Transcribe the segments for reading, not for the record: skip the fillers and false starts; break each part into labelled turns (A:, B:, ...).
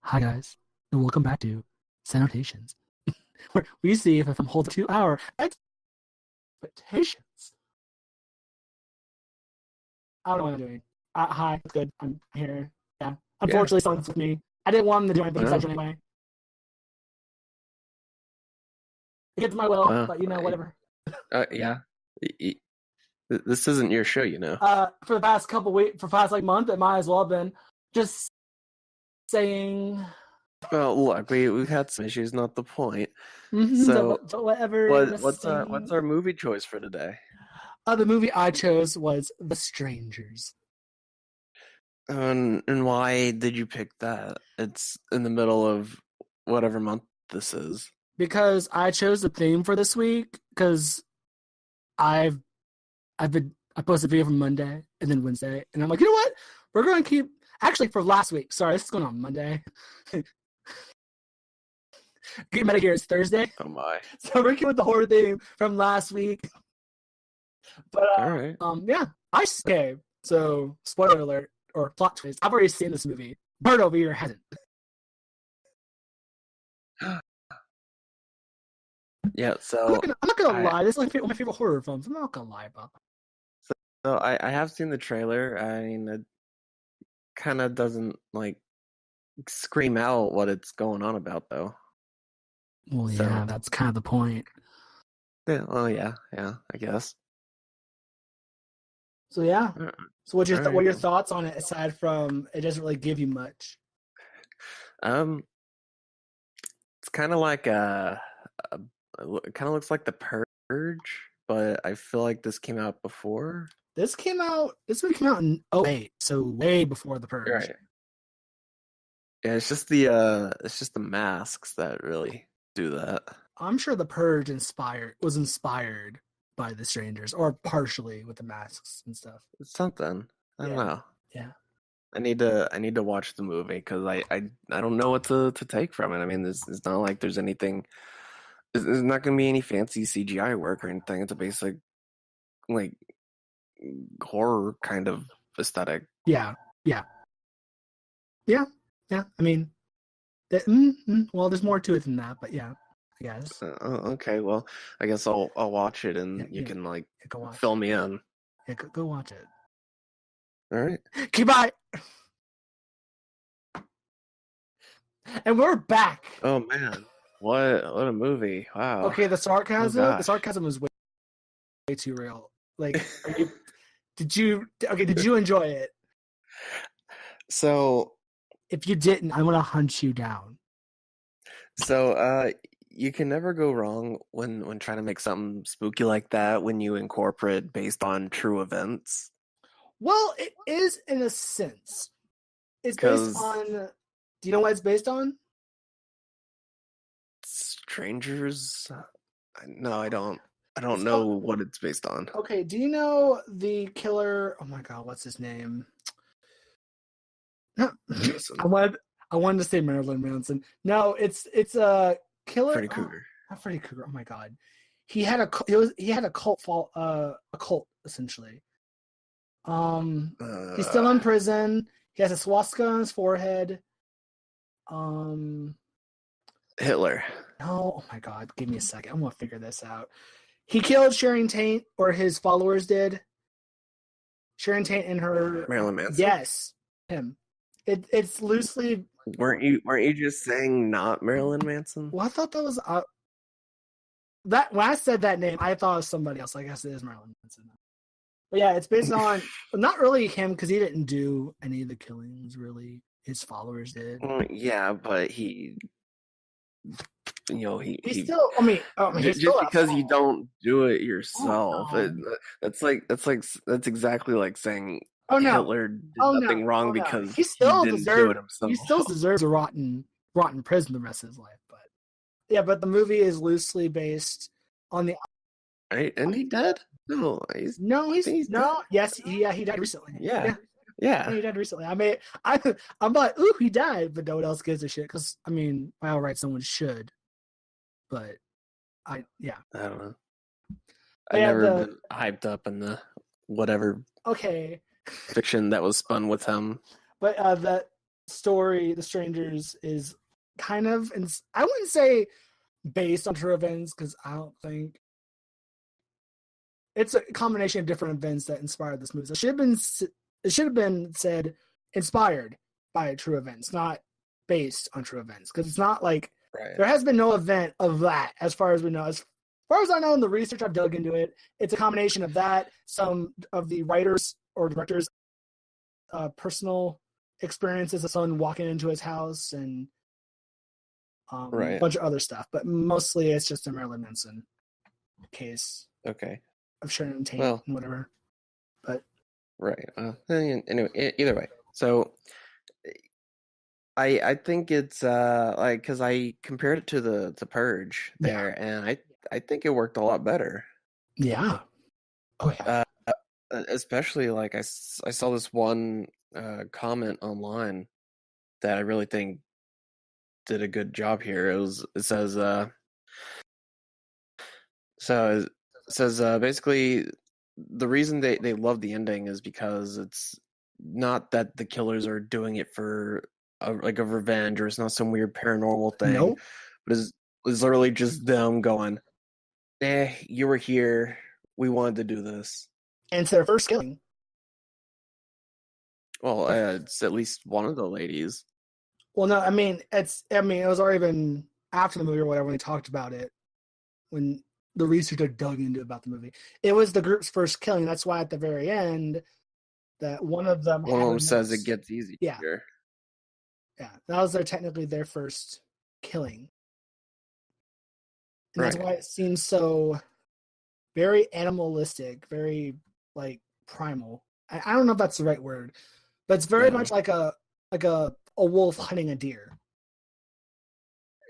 A: Hi guys, and welcome back to Cinetations, where we see if a film holds up to our expectations. I don't know what I'm doing. Hi, it's good. I'm here. Yeah.
B: Yeah.
A: Unfortunately, someone's with me. I didn't want him to do anything
B: Well,
A: sexual anyway. Against my will,
B: well,
A: but whatever.
B: yeah. This isn't your show, you know.
A: For the past couple weeks, for the past month, it might as well have been just saying.
B: Well, look, we've had some issues, not the point.
A: So,
B: So,
A: whatever.
B: what's our movie choice for today?
A: The movie I chose was The Strangers.
B: And why did you pick that? It's in the middle of whatever month this is.
A: Because I chose the theme for this week because I've I posted a video from Monday and then Wednesday, and I'm like, you know what? We're going to keep actually for last week. Sorry, this is going on Monday. Get Meta here is Thursday,
B: Oh my!
A: so we're keeping with the horror theme from last week. But
B: All right.
A: yeah, okay. So spoiler alert or plot twist. I've already seen this movie. Bird over here hasn't.
B: Yeah.
A: I'm
B: So
A: not gonna
B: I
A: lie. This is like one of my favorite horror films. I'm not gonna lie about that.
B: I have seen the trailer. I mean, it kind of doesn't like scream out what it's going on about, though.
A: Well,
B: So
A: yeah, that's kind of the point.
B: yeah. Oh yeah. Yeah. I guess.
A: So yeah.
B: Uh,
A: So
B: All
A: what are
B: right.
A: your thoughts on it aside from it doesn't really give you much?
B: Um, it's kind of like a it kind of looks like the Purge, but I feel like this came out before.
A: This movie came out in '08, so way before The Purge.
B: Right. Yeah, it's just the masks that really do that.
A: I'm sure The Purge was inspired by The Strangers, or partially with the masks and stuff.
B: It's something. I don't
A: Yeah,
B: know.
A: yeah.
B: I need to watch the movie because I don't know what to take from it. I mean, it's not like there's anything. There's not going to be any fancy CGI work or anything. It's a basic like horror kind of aesthetic.
A: Yeah, yeah, yeah, yeah. I mean, well, there's more to it than that, but yeah, I guess.
B: Okay, well, I guess I'll watch it
A: Yeah,
B: and you
A: yeah,
B: can like
A: yeah, go watch
B: fill
A: it.
B: me in.
A: Yeah, go watch it.
B: All right.
A: Okay, bye. And we're back.
B: Oh man, what a movie! Wow.
A: Okay,
B: Oh
A: the
B: gosh.
A: sarcasm was way too real. Like, did you enjoy it?
B: So
A: If you didn't, I'm gonna hunt you down.
B: so you can never go wrong when trying to make something spooky like that when you incorporate based on true events.
A: Well, it is in a sense. It's based
B: Because
A: on. Do you know what it's based on?
B: strangers, no, I don't
A: It's
B: know
A: called.
B: what it's based on.
A: Okay, do you know the killer? Oh my god, what's his name? No,
B: Jason,
A: I wanted to say Marilyn Manson. No, it's a killer.
B: Freddy
A: Oh,
B: Krueger.
A: not Freddy Krueger. Oh my god, he had a cult essentially. He's
B: Uh,
A: still in prison. He has a swastika on his forehead. Um,
B: Hitler.
A: no, oh my god, give me a second. I'm gonna figure this out. He killed Sharon Tate, or his followers did. Sharon Tate and her.
B: Marilyn Manson.
A: Yes, him. It's loosely.
B: Weren't you just saying not Marilyn Manson?
A: Well, I thought that was that when I said that name, I thought it was somebody else. I guess it is Marilyn Manson. But yeah, it's based on not really him because he didn't do any of the killings. Really, his followers did.
B: Yeah, but he, you know,
A: He's still. He's
B: just
A: still at
B: because you
A: fault.
B: don't do it
A: Oh
B: yourself,
A: no!
B: that's exactly like saying
A: Oh no!
B: Hitler did
A: Oh no!
B: nothing wrong
A: Oh no!
B: because he didn't do it himself.
A: He still deserves a rotten prison the rest of his life. But yeah, but the movie is loosely based on the.
B: Right? And he dead? No,
A: No,
B: he's dead.
A: no. Yes, yeah, he died recently.
B: Yeah,
A: Yeah,
B: yeah.
A: he died recently. I'm like, ooh, he died, but no one else gives a shit. Because I mean, by all right, someone should, but yeah.
B: I don't know.
A: But
B: I've
A: yeah,
B: never been hyped up in the whatever
A: okay,
B: fiction that was spun with him.
A: but story, The Strangers, is kind of, I wouldn't say based on true events, because I don't think it's a combination of different events that inspired this movie. So it should have been said inspired by true events, not based on true events, because it's not like there has been no event of that as far as we know. As far as I know in the research I've dug into it, it's a combination of that, some of the writers or directors' personal experiences of someone walking into his house and a bunch of other stuff, but mostly it's just a Marilyn Manson case.
B: Okay.
A: Of Sharon Tate and whatever. But
B: anyway, either way. So I think it's like, because I compared it to the Purge there, and I think it worked a lot better.
A: Yeah. Oh yeah.
B: Especially like I saw this one comment online that I really think did a good job here. It says basically the reason they love the ending is because it's not that the killers are doing it for a revenge, or it's not some weird paranormal thing.
A: Nope.
B: But it's literally just them going, you were here, we wanted to do this.
A: And it's their first killing.
B: Well, it's at least one of the ladies.
A: Well, no, I mean it was already been after the movie or whatever when they talked about it, when the researcher dug into about the movie. It was the group's first killing. That's why at the very end, that one of them
B: says it gets easier.
A: Yeah, that was technically their first killing, and that's why it seems so very animalistic, very like primal. I don't know if that's the right word, but it's very much like a wolf hunting a deer.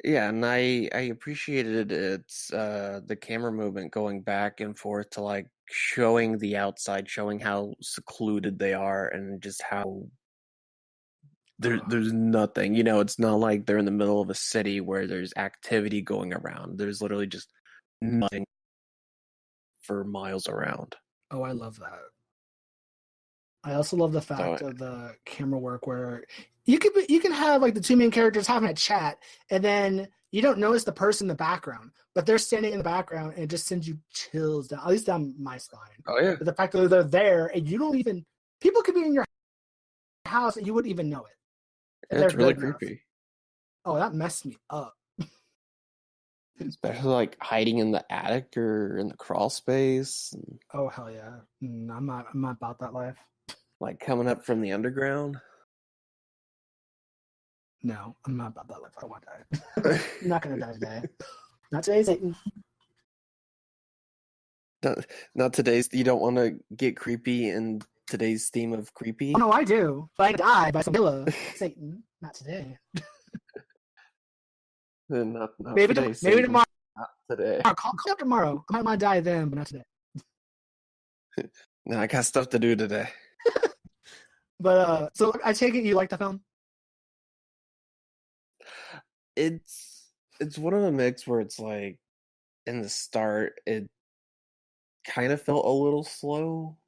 B: Yeah, and I appreciated it's the camera movement going back and forth to like showing the outside, showing how secluded they are, and just how there's nothing. It's not like they're in the middle of a city where there's activity going around. There's literally just nothing for miles around.
A: Oh, I love that. I also love the fact of the camera work where you can have like the two main characters having a chat, and then you don't notice the person in the background, but they're standing in the background, and it just sends you chills down, at least down my spine.
B: Oh yeah.
A: But the fact that they're there and you don't even, people could be in your house and you wouldn't even know it.
B: It's really creepy.
A: Oh, that messed me up.
B: Especially like hiding in the attic or in the crawl space.
A: Oh hell yeah! I'm not about that life.
B: Like coming up from the underground.
A: No, I'm not about that life. I don't want to die. I'm not gonna die today. Not today, Satan.
B: Not today's. You don't want to get creepy in today's theme of creepy.
A: Oh no, I do. But I die by some killer. Satan. Not today.
B: Not
A: maybe
B: today,
A: maybe tomorrow.
B: Not today.
A: Call up tomorrow. I might die then, but not today.
B: No, I got stuff to do today.
A: But so I take it you like the film?
B: It's one of the mix where it's like in the start it kind of felt a little slow.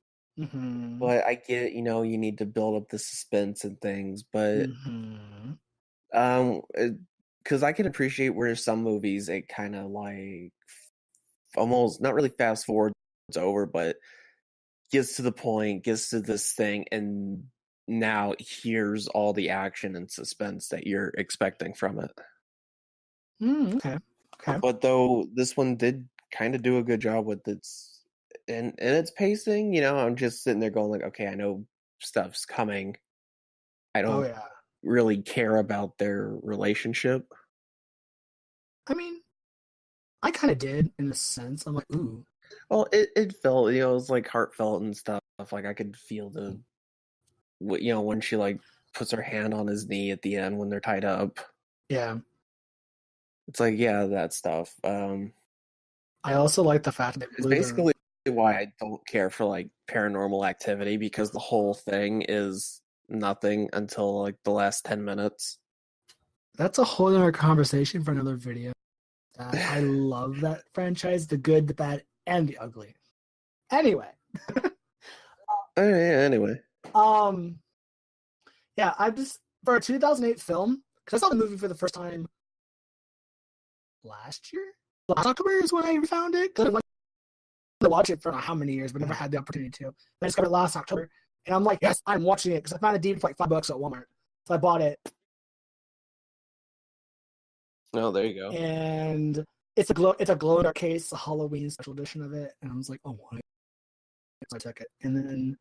A: Mm-hmm.
B: But I get, you need to build up the suspense and things, but because I can appreciate where some movies it kind of like almost not really fast forwards over, but gets to the point, gets to this thing, and now here's all the action and suspense that you're expecting from it.
A: Okay.
B: But though this one did kind of do a good job with its and its pacing, I'm just sitting there going like, okay, I know stuff's coming. I don't really care about their relationship.
A: I mean, I kind of did in a sense. I'm like, ooh.
B: Well, it felt, it was like heartfelt and stuff. Like I could feel when she like puts her hand on his knee at the end when they're tied up.
A: Yeah.
B: It's like, yeah, that stuff.
A: I also like the fact that
B: it's basically why I don't care for like Paranormal Activity, because the whole thing is nothing until like the last 10 minutes.
A: That's a whole other conversation for another video. I love that franchise, the good, the bad, and the ugly. Anyway.
B: Anyway.
A: Yeah, I just for a 2008 film, because I saw the movie for the first time last year. Last October is when I found it. Because I wanted to watch it for how many years, but never had the opportunity to. I discovered it last October, and I'm like, yes, I'm watching it because I found a DVD for like $5 at Walmart. So I bought it.
B: Oh, there you go.
A: And it's a glow in dark case, a Halloween special edition of it, and I was like, oh, what? So I took it, and then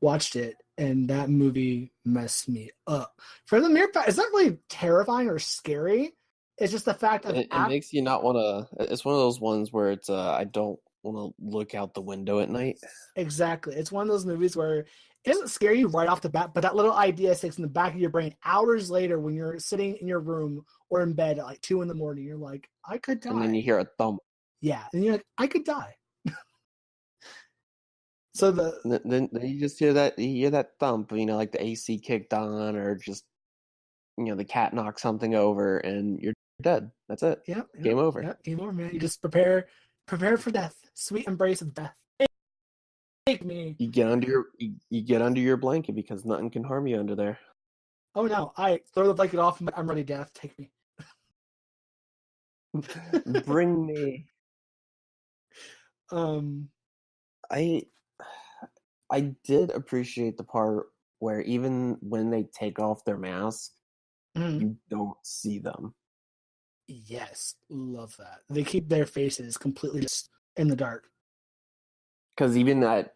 A: watched it, and that movie messed me up. For the mere fact, it's not really terrifying or scary. It's just the fact that
B: it makes you not want to. It's one of those ones where it's I don't want to look out the window at night.
A: Exactly. It's one of those movies where it doesn't scare you right off the bat, but that little idea sticks in the back of your brain hours later when you're sitting in your room or in bed at like 2 a.m. You're like, I could die.
B: And then you hear a thump.
A: Yeah, and you're like, I could die. So
B: then you just hear that thump, like the AC kicked on, or just the cat knocked something over, and you're dead. That's it.
A: Yep.
B: Game over.
A: Yep, game over, man. You just prepare for death. Sweet embrace of death. Take me.
B: You get under your blanket because nothing can harm you under there.
A: Oh no! I throw the blanket off. I'm ready, death. Take me.
B: Bring me. I did appreciate the part where even when they take off their mask, you don't see them.
A: Yes, love that. They keep their faces completely just in the dark.
B: Because even at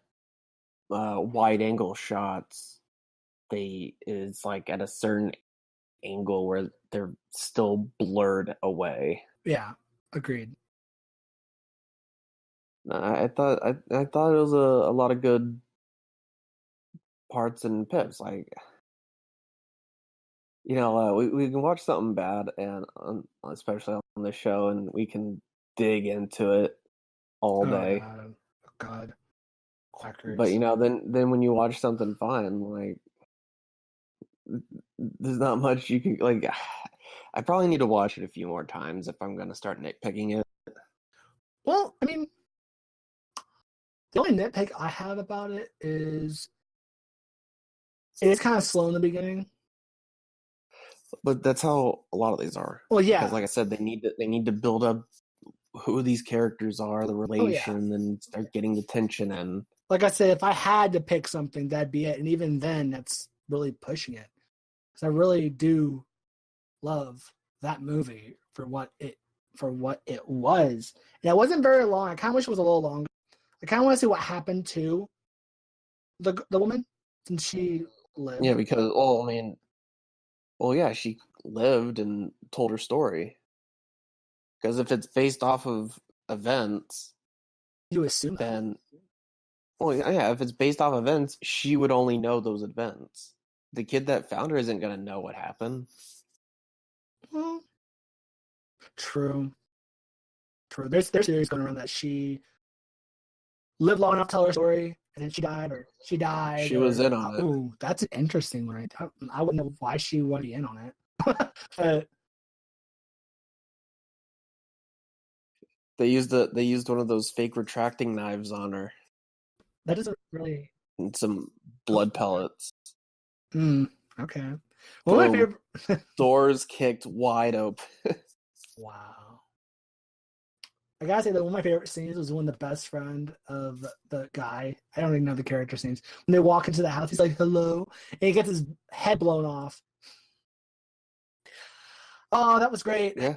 B: wide angle shots, it's like at a certain angle where they're still blurred away.
A: Yeah, agreed.
B: I thought it was a lot of good parts and pips. Like, we can watch something bad, and especially on the show, and we can dig into it all day.
A: God. Quackers.
B: But then when you watch something fun, like, there's not much you can like. I probably need to watch it a few more times if I'm going to start nitpicking it.
A: Well, I mean, the only nitpick I have about it is it's kind of slow in the beginning.
B: But that's how a lot of these are.
A: Well, yeah.
B: Because like I said, they need to build up who these characters are, the relation, and start getting the tension in.
A: Like I said, if I had to pick something, that'd be it. And even then, that's really pushing it. Because I really do love that movie for what it was. And it wasn't very long. I kind of wish it was a little longer. I kind of want to see what happened to the woman since she lived.
B: Yeah, because she lived and told her story. Because if it's based off of events,
A: you assume
B: then, if it's based off events, she would only know those events. The kid that found her isn't gonna know what happened.
A: Well, true. There's theories going around that she lived long enough to tell her story, and then she died.
B: She was in on it.
A: Ooh, that's an interesting one. I wouldn't know why she would be in on it. But
B: they used one of those fake retracting knives on her.
A: That doesn't really.
B: And some blood pellets.
A: Okay. Well, my favorite.
B: Doors kicked wide open.
A: Wow. I gotta say that one of my favorite scenes was when the best friend of the guy, I don't even know the character's names, when they walk into the house, he's like, hello, and he gets his head blown off. Oh, that was great.
B: Yeah.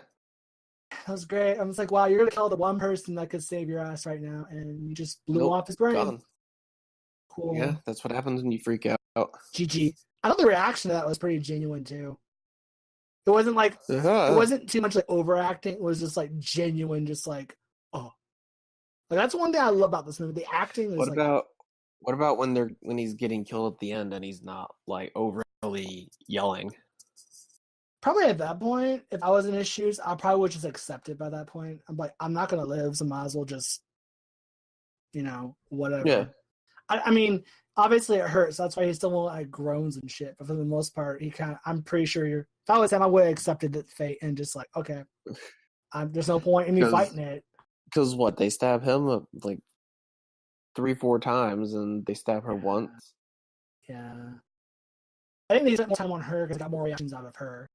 A: That was great. I was like, wow, you're going to kill the one person that could save your ass right now, and you just blew off his brain. Gone. Cool.
B: Yeah, that's what happens when you freak out.
A: GG. I thought the reaction to that was pretty genuine, too. It wasn't like, it wasn't too much like overacting. It was just like genuine, just like, oh. Like, that's one thing I love about this movie. The acting is
B: what about when he's getting killed at the end and he's not like overly yelling?
A: Probably at that point, if I was in his shoes, I probably would just accept it by that point. I'm like, I'm not going to live, so might as well just, whatever.
B: Yeah.
A: I mean, obviously it hurts. That's why he still won't like groans and shit. But for the most part, I'm pretty sure if I was him, I would have accepted the fate and just like, okay, there's no point in me fighting it.
B: Because they stab him like 3-4 times and they stab her once.
A: Yeah. I think they spent more time on her because I got more reactions out of her.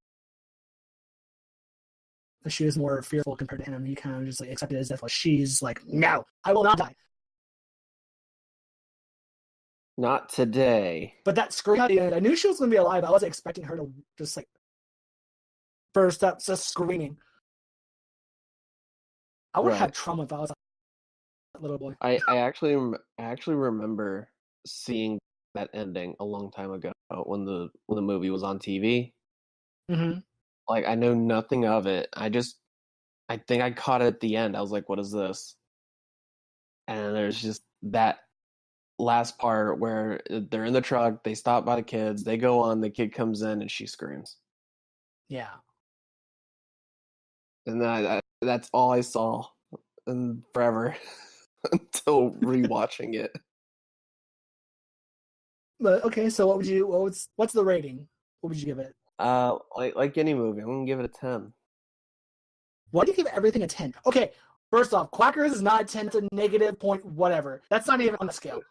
A: She was more fearful compared to him. He kind of just like accepted it as if like she's like, no, I will not die.
B: Not today.
A: But that scream at the end, I knew she was going to be alive. I wasn't expecting her to just like burst up, just screaming. I would have had trauma if I was a little boy.
B: I actually remember seeing that ending a long time ago when the movie was on TV.
A: Mm-hmm.
B: Like, I know nothing of it. I think I caught it at the end. I was like, what is this? And there's just that last part where they're in the truck, they stop by the kids, they go on, the kid comes in, and she screams.
A: Yeah.
B: And that's all I saw in forever until rewatching it.
A: But okay, so what's the rating? What would you give it?
B: Like any movie, I'm gonna give it a 10.
A: Why do you give everything a 10? Okay, first off, Quackers is not a 10, it's a negative point whatever. That's not even on the scale.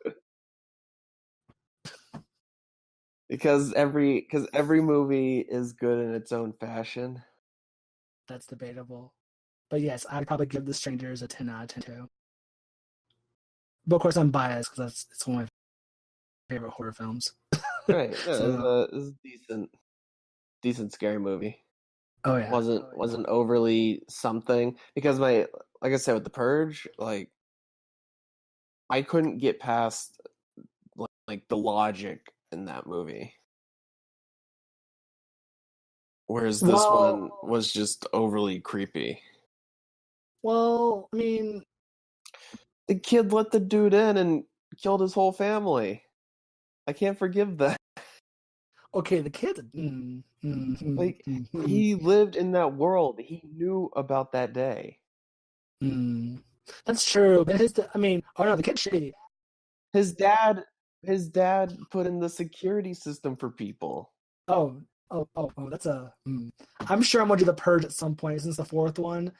B: Because every movie is good in its own fashion.
A: That's debatable. But yes, I'd probably give The Strangers a 10 out of 10 too. But of course I'm biased because it's one of my favorite horror films.
B: Right. Yeah,
A: So,
B: it was a decent scary movie.
A: oh yeah.
B: Wasn't overly something because like I said with The Purge, like I couldn't get past like the logic in that movie. Whereas this one was just overly creepy.
A: Well, I mean,
B: the kid let the dude in and killed his whole family. I can't forgive that.
A: Okay, the kid.
B: He lived in that world. He knew about that day.
A: That's true. But the kid's shitty.
B: His dad put in the security system for people.
A: Oh, that's I'm sure I'm gonna do The Purge at some point since the fourth one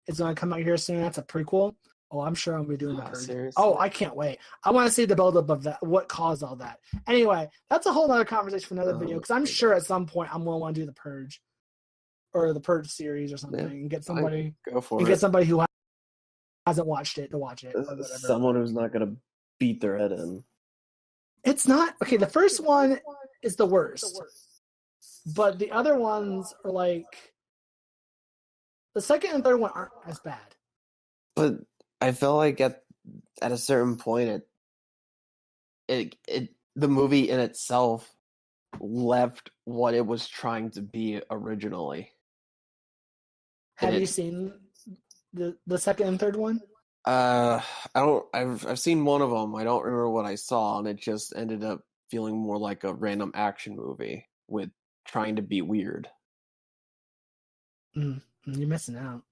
A: is gonna come out here soon. That's a prequel. Oh, I'm sure I'm gonna be doing The Purge.
B: Seriously?
A: Oh, I can't wait. I want to see the buildup of that. What caused all that? Anyway, that's a whole other conversation for another video because I'm sure at some point I'm gonna want to do The Purge or the Purge series or something and get somebody get somebody who hasn't watched it to watch it. Or whatever.
B: Someone who's not gonna beat their head in.
A: It's not okay. The first one is the worst, but the other ones are like the second and third one aren't as bad.
B: But I felt like at a certain point, it the movie in itself left what it was trying to be originally.
A: Have you seen the second and third one?
B: I've seen one of them. I don't remember what I saw, and it just ended up feeling more like a random action movie with trying to be weird.
A: You're missing out.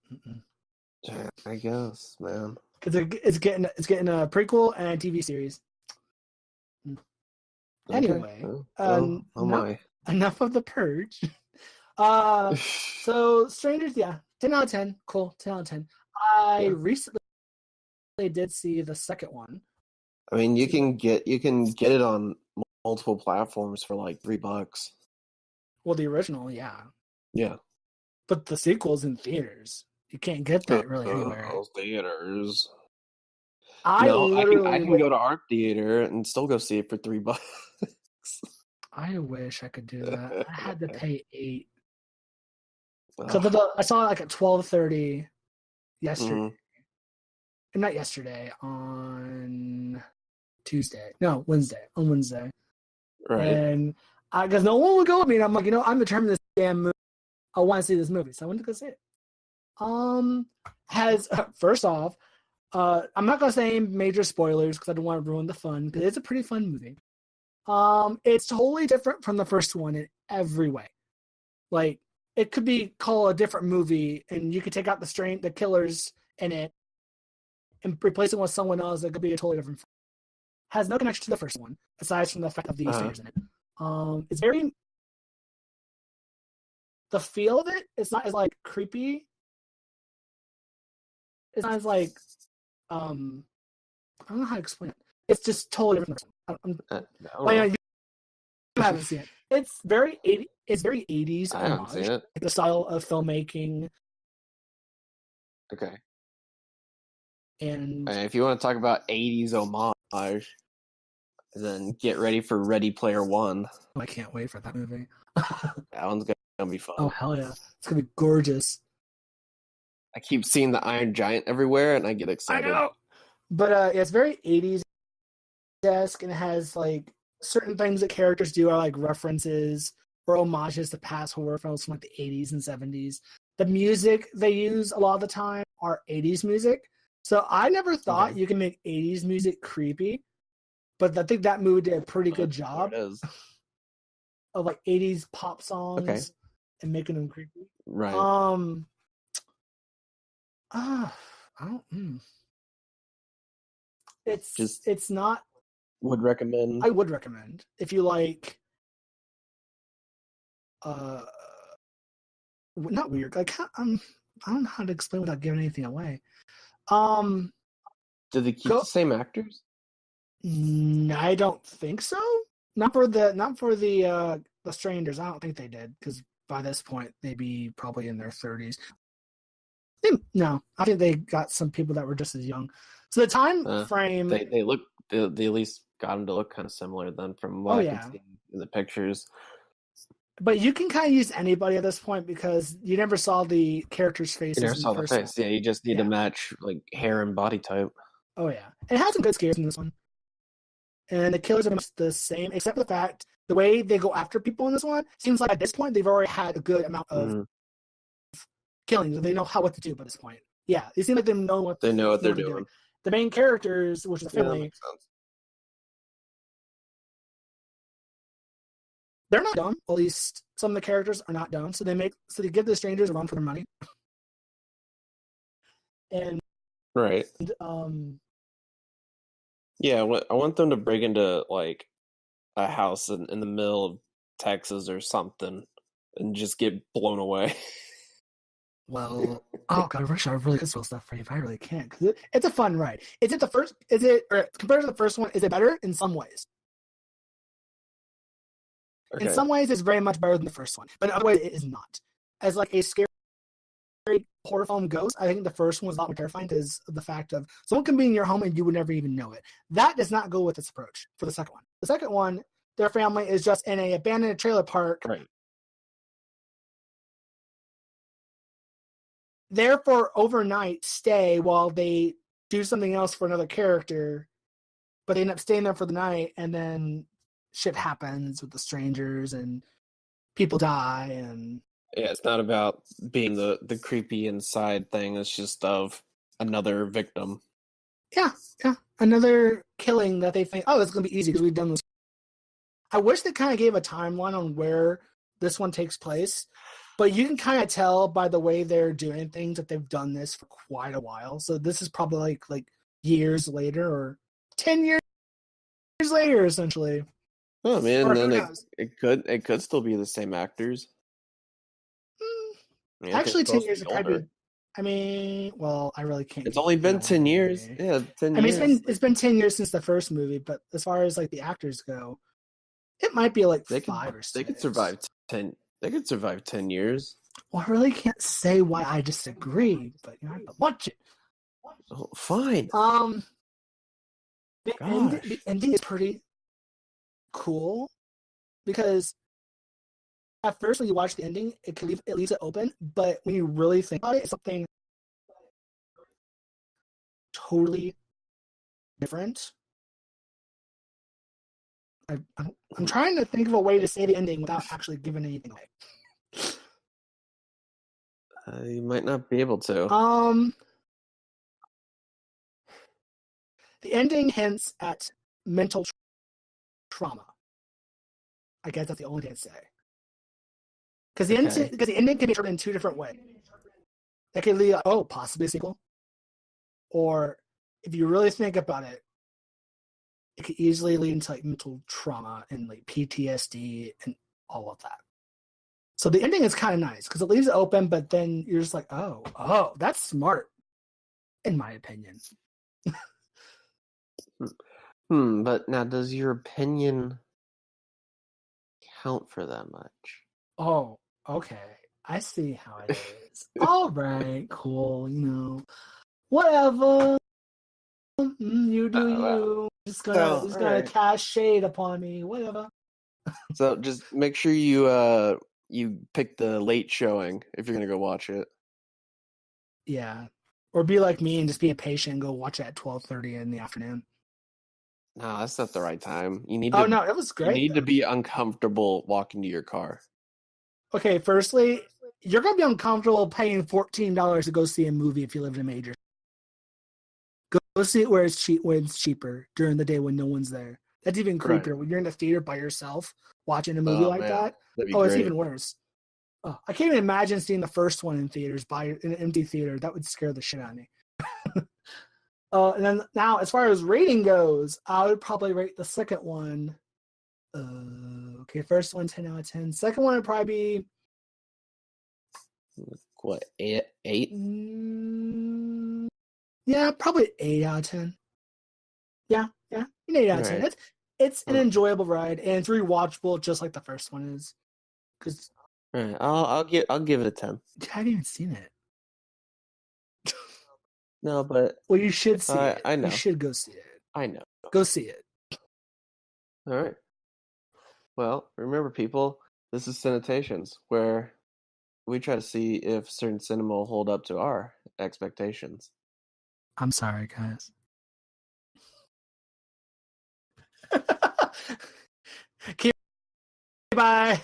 B: I guess, man.
A: It's getting a prequel and a TV series. Anyway, enough of The Purge. So Strangers, 10 out of 10. Cool, 10 out of 10. I recently did see the second one.
B: I mean, you can get it on multiple platforms for like $3.
A: Well, the original, yeah.
B: Yeah.
A: But the sequel's in theaters. You can't get that really anywhere.
B: Theaters.
A: I
B: can go to Art Theater and still go see it for $3.
A: I wish I could do that. I had to pay $8. So I saw it like at 12:30 yesterday.
B: Mm-hmm.
A: Not yesterday, on Tuesday. No, Wednesday. On Wednesday.
B: Right.
A: And because no one would go with me, and I'm like, I'm determined this damn movie. I want to see this movie, so I went to go see it. First off, I'm not gonna say major spoilers because I don't want to ruin the fun. Because it's a pretty fun movie. It's totally different from the first one in every way. Like it could be called a different movie, and you could take out the killers in it, and replace it with someone else. It could be a totally different. Has no connection to the first one, aside from the fact of the strangers in it. It's very. The feel of it, it's not as like creepy. It's not as like, I don't know how to explain it. It's just totally different. haven't seen it. It's very 80s
B: I haven't seen
A: homage,
B: it.
A: like the style of filmmaking.
B: Okay.
A: And
B: If you want to talk about 80s homage, then get ready for Ready Player One.
A: I can't wait for that movie.
B: That one's gonna be fun.
A: Oh hell yeah, it's gonna be gorgeous.
B: I keep seeing the Iron Giant everywhere, and I get excited.
A: I know, but it's very 80s esque, and it has like certain things that characters do are like references or homages to past horror films from like the 80s and 70s. The music they use a lot of the time are 80s music. So I never thought you can make 80s music creepy, but I think that movie did a pretty good job of like 80s pop songs and making them creepy.
B: Right.
A: I don't. It's not.
B: Would recommend.
A: I would recommend if you like. Not weird. Like I don't know how to explain without giving anything away.
B: Do they keep the same actors?
A: I don't think so. Not for the strangers. I don't think they did, because by this point they'd be probably in their 30s. No, I think they got some people that were just as young. So the time frame,
B: they look. They at least got them to look kind of similar then, from what I can see in the pictures.
A: But you can kind of use anybody at this point because you never saw the characters' faces.
B: You never saw the face. Yeah, you just need to match like hair and body type.
A: Oh yeah, it has some good scares in this one, and the killers are the same, except for the fact the way they go after people in this one seems like at this point they've already had a good amount of killings, and they know what to do by this point. Yeah, it seems like they know what they're doing. The main characters, which is the family, they're not dumb. At least some of the characters are not dumb. So they give the strangers a run for their money. And
B: yeah, I want them to break into like a house in the middle of Texas or something and just get blown away.
A: Well, oh god, I wish I really could spoil stuff for you, but I really can't, because it's a fun ride. Compared to the first one, is it better? In some ways. Okay. In some ways, it's very much better than the first one, but in other ways, it is not. As like a scary horror film goes, I think the first one was a lot more terrifying because of the fact of someone can be in your home and you would never even know it. That does not go with this approach for the second one. The second one, their family is just in an abandoned trailer park.
B: Right.
A: Therefore, overnight stay while they do something else for another character, but they end up staying there for the night, and then shit happens with the strangers and people die. And
B: yeah, it's not about being the creepy inside thing. It's just of another victim.
A: Yeah, another killing that they think, oh, it's gonna be easy because we've done this. I wish they kind of gave a timeline on where this one takes place. But you can kind of tell by the way they're doing things that they've done this for quite a while. So this is probably like years later, or 10 years later, essentially.
B: Oh man, then it could still be the same actors.
A: Actually, 10 years. I mean, well, I really can't.
B: It's only been 10 years. Yeah, 10 years.
A: I mean, it's been 10 years since the first movie, but as far as like the actors go, it might be like 5 or 6.
B: They could survive 10. They could survive 10 years.
A: Well, I really can't say why I disagree, but you have to watch it.
B: Oh, fine.
A: The ending is pretty cool because at first when you watch the ending, it leaves it open, but when you really think about it, it's something totally different. I'm trying to think of a way to say the ending without actually giving anything away.
B: You might not be able to.
A: The ending hints at mental trauma. I guess that's the only thing to say. Because the ending can be interpreted in 2 different ways. It can lead, possibly a sequel. Or if you really think about it, it could easily lead into like mental trauma and like PTSD and all of that. So the ending is kind of nice because it leaves it open, but then you're just like, oh, that's smart, in my opinion.
B: But now, does your opinion count for that much.
A: Oh, okay. I see how it is. All right, cool. Whatever. You do
B: Well,
A: you. Just gonna cast shade upon me. Whatever.
B: So just make sure you pick the late showing if you're gonna go watch it.
A: Yeah. Or be like me and just be impatient and go watch it at 12:30 in the afternoon.
B: No, that's not the right time. You need
A: Oh
B: to
A: no, it was
B: you
A: great.
B: need to be uncomfortable walking to your car.
A: Okay, firstly, you're gonna be uncomfortable paying $14 to go see a movie if you live in a major. Go see it where it's cheap, when it's cheaper during the day when no one's there. That's even
B: Right.
A: creepier when you're in the theater by yourself watching a movie
B: Oh
A: like
B: man,
A: that.
B: that'd be
A: Oh, it's
B: great.
A: even worse. Oh, I can't even imagine seeing the first one in theaters in an empty theater. That would scare the shit out of me. And then now, as far as rating goes, I would probably rate the second one. Okay, first one 10 out of 10. Second one would probably be
B: What, eight?
A: Yeah, probably 8 out of 10. Yeah, an 8 out of 10.
B: Right.
A: It's an enjoyable ride and it's rewatchable just like the first one is. Because
B: Right. I'll give it a 10.
A: I haven't even seen it.
B: No, but
A: Well, you should see it.
B: I know.
A: You should go see it.
B: I know.
A: Go see it.
B: All right. Well, remember, people, this is Cinetations, where we try to see if certain cinema will hold up to our expectations.
A: I'm sorry, guys. Okay, bye.